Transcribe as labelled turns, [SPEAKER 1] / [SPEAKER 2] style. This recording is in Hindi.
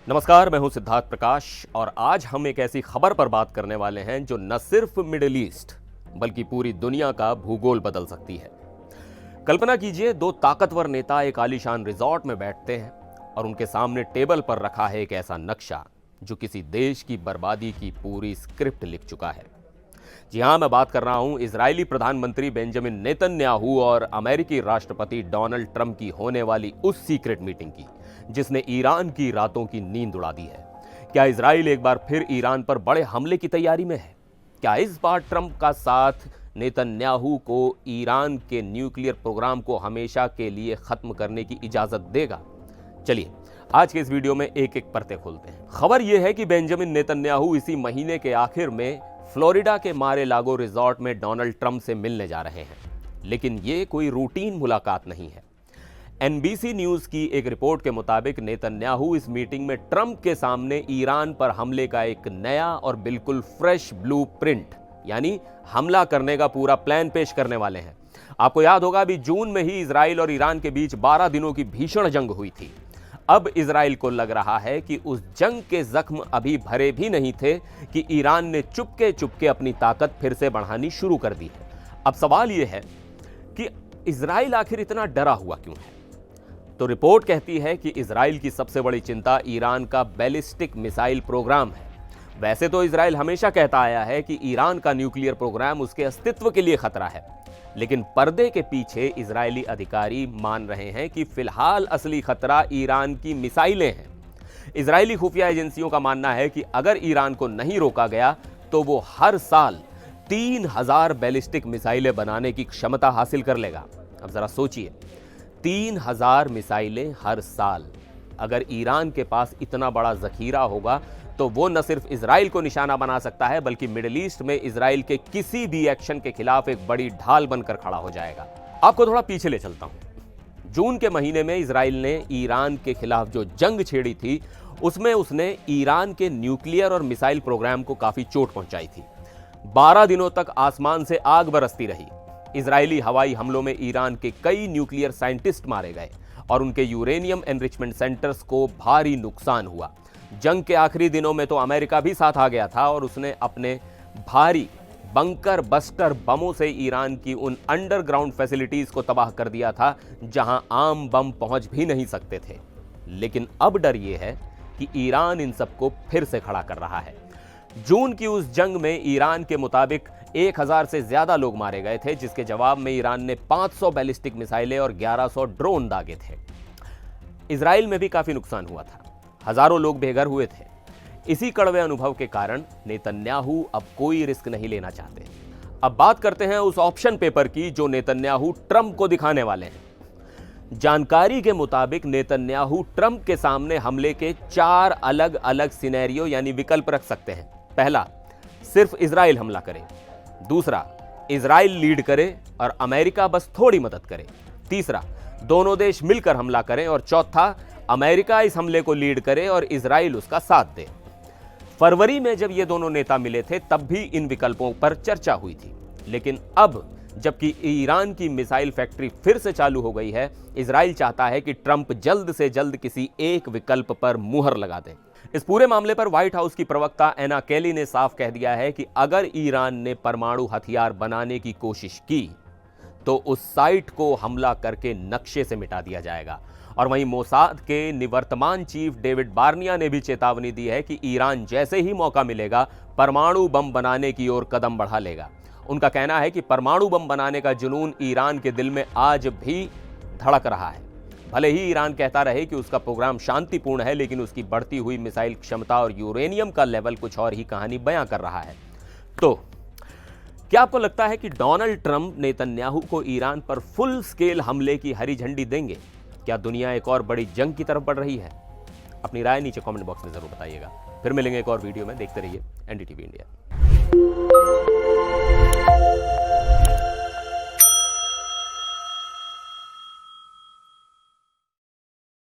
[SPEAKER 1] नमस्कार, मैं हूं सिद्धार्थ प्रकाश और आज हम एक ऐसी खबर पर बात करने वाले हैं जो न सिर्फ मिडिल ईस्ट बल्कि पूरी दुनिया का भूगोल बदल सकती है। कल्पना कीजिए, दो ताकतवर नेता एक आलीशान रिजॉर्ट में बैठते हैं और उनके सामने टेबल पर रखा है एक ऐसा नक्शा जो किसी देश की बर्बादी की पूरी स्क्रिप्ट लिख चुका है। जी हां, मैं बात कर रहा हूं इजरायली प्रधानमंत्री बेंजामिन नेतन्याहू और अमेरिकी राष्ट्रपति डोनाल्ड ट्रंप की होने वाली उस सीक्रेट मीटिंग की जिसने ईरान की रातों की नींद उड़ा दी है। क्या इजराइल एक बार फिर ईरान पर बड़े हमले की तैयारी में है? क्या इस बार ट्रंप का साथ नेतन्याहू को ईरान के न्यूक्लियर प्रोग्राम को हमेशा के लिए खत्म करने की इजाजत देगा? चलिए आज के इस वीडियो में एक एक परतें खोलते हैं। खबर यह है कि बेंजामिन नेतन्याहू इसी महीने के आखिर में फ्लोरिडा के मारे लागो रिजॉर्ट में डोनाल्ड ट्रंप से मिलने जा रहे हैं, लेकिन ये कोई रूटीन मुलाकात नहीं है। एनबीसी न्यूज की एक रिपोर्ट के मुताबिक नेतन्याहू इस मीटिंग में ट्रंप के सामने ईरान पर हमले का एक नया और बिल्कुल फ्रेश ब्लूप्रिंट यानी हमला करने का पूरा प्लान पेश करने वाले हैं। आपको याद होगा, अभी जून में ही इजराइल और ईरान के बीच 12 दिनों की भीषण जंग हुई थी। अब इजराइल को लग रहा है कि उस जंग के जख्म अभी भरे भी नहीं थे कि ईरान ने चुपके चुपके अपनी ताकत फिर से बढ़ानी शुरू कर दी है। अब सवाल यह है कि इजराइल आखिर इतना डरा हुआ क्यों है? तो रिपोर्ट कहती है कि इजराइल की सबसे बड़ी चिंता ईरान का बैलिस्टिक मिसाइल प्रोग्राम है। वैसे तो इजराइल हमेशा कहता आया है कि ईरान का न्यूक्लियर प्रोग्राम उसके अस्तित्व के लिए खतरा है, लेकिन पर्दे के पीछे इजरायली अधिकारी मान रहे हैं कि फिलहाल असली खतरा ईरान की मिसाइलें हैं। इजरायली खुफिया एजेंसियों का मानना है कि अगर ईरान को नहीं रोका गया तो वो हर साल 3000 बैलिस्टिक मिसाइलें बनाने की क्षमता हासिल कर लेगा। अब जरा सोचिए, 3000 मिसाइलें हर साल। अगर ईरान के पास इतना बड़ा जखीरा होगा तो वो न सिर्फ इजराइल को निशाना बना सकता है बल्कि मिडिल ईस्ट में इजराइल के किसी भी एक्शन के खिलाफ एक बड़ी ढाल बनकर खड़ा हो जाएगा। आपको थोड़ा पीछे ले चलता हूं। जून के महीने में इजराइल ने ईरान के खिलाफ जो जंग छेड़ी थी उसमें उसने ईरान के न्यूक्लियर और मिसाइल प्रोग्राम को काफी चोट पहुंचाई थी। 12 दिनों तक आसमान से आग बरसती रही। इजरायली हवाई हमलों में ईरान के कई न्यूक्लियर साइंटिस्ट मारे गए और उनके यूरेनियम एनरिचमेंट सेंटर्स को भारी नुकसान हुआ। जंग के आखिरी दिनों में तो अमेरिका भी साथ आ गया था और उसने अपने भारी बंकर बस्टर बमों से ईरान की उन अंडरग्राउंड फैसिलिटीज को तबाह कर दिया था जहां आम बम पहुंच भी नहीं सकते थे। लेकिन अब डर यह है कि ईरान इन सबको फिर से खड़ा कर रहा है। जून की उस जंग में ईरान के मुताबिक 1000 से ज्यादा लोग मारे गए थे, जिसके जवाब में ईरान ने 500 बैलिस्टिक मिसाइलें और 1100 ड्रोन दागे थे। इजराइल में भी काफी नुकसान हुआ था, हजारों लोग बेघर हुए थे। इसी कड़वे अनुभव के कारण नेतन्याहू अब कोई रिस्क नहीं लेना चाहते। अब बात करते हैं उस ऑप्शन पेपर की जो नेतन्याहू ट्रंप को दिखाने वाले हैं। जानकारी के मुताबिक नेतन्याहू ट्रंप के सामने हमले के 4 अलग अलग सिनेरियो यानी विकल्प रख सकते हैं। पहला, सिर्फ इजराइल हमला करे। दूसरा, इजराइल लीड करे और अमेरिका बस थोड़ी मदद करे। तीसरा, दोनों देश मिलकर हमला करें। और चौथा, अमेरिका इस हमले को लीड करे और इजराइल उसका साथ दे। फरवरी में जब ये दोनों नेता मिले थे तब भी इन विकल्पों पर चर्चा हुई थी, लेकिन अब जबकि ईरान की मिसाइल फैक्ट्री फिर से चालू हो गई है, इजराइल चाहता है कि ट्रंप जल्द से जल्द किसी एक विकल्प पर मुहर लगा दे। इस पूरे मामले पर व्हाइट हाउस की प्रवक्ता एना केली ने साफ कह दिया है कि अगर ईरान ने परमाणु हथियार बनाने की कोशिश की तो उस साइट को हमला करके नक्शे से मिटा दिया जाएगा। और वहीं मोसाद के निवर्तमान चीफ डेविड बार्निया ने भी चेतावनी दी है कि ईरान जैसे ही मौका मिलेगा परमाणु बम बनाने की ओर कदम बढ़ा लेगा। उनका कहना है कि परमाणु बम बनाने का जुनून ईरान के दिल में आज भी धड़क रहा है। भले ही ईरान कहता रहे कि उसका प्रोग्राम शांतिपूर्ण है, लेकिन उसकी बढ़ती हुई मिसाइल क्षमता और यूरेनियम का लेवल कुछ और ही कहानी बयां कर रहा है। तो क्या आपको लगता है कि डोनाल्ड ट्रंप नेतन्याहू को ईरान पर फुल स्केल हमले की हरी झंडी देंगे? क्या दुनिया एक और बड़ी जंग की तरफ बढ़ रही है? अपनी राय नीचे कमेंट बॉक्स में जरूर बताइएगा। फिर मिलेंगे एक और वीडियो में। देखते रहिए एनडीटीवी इंडिया।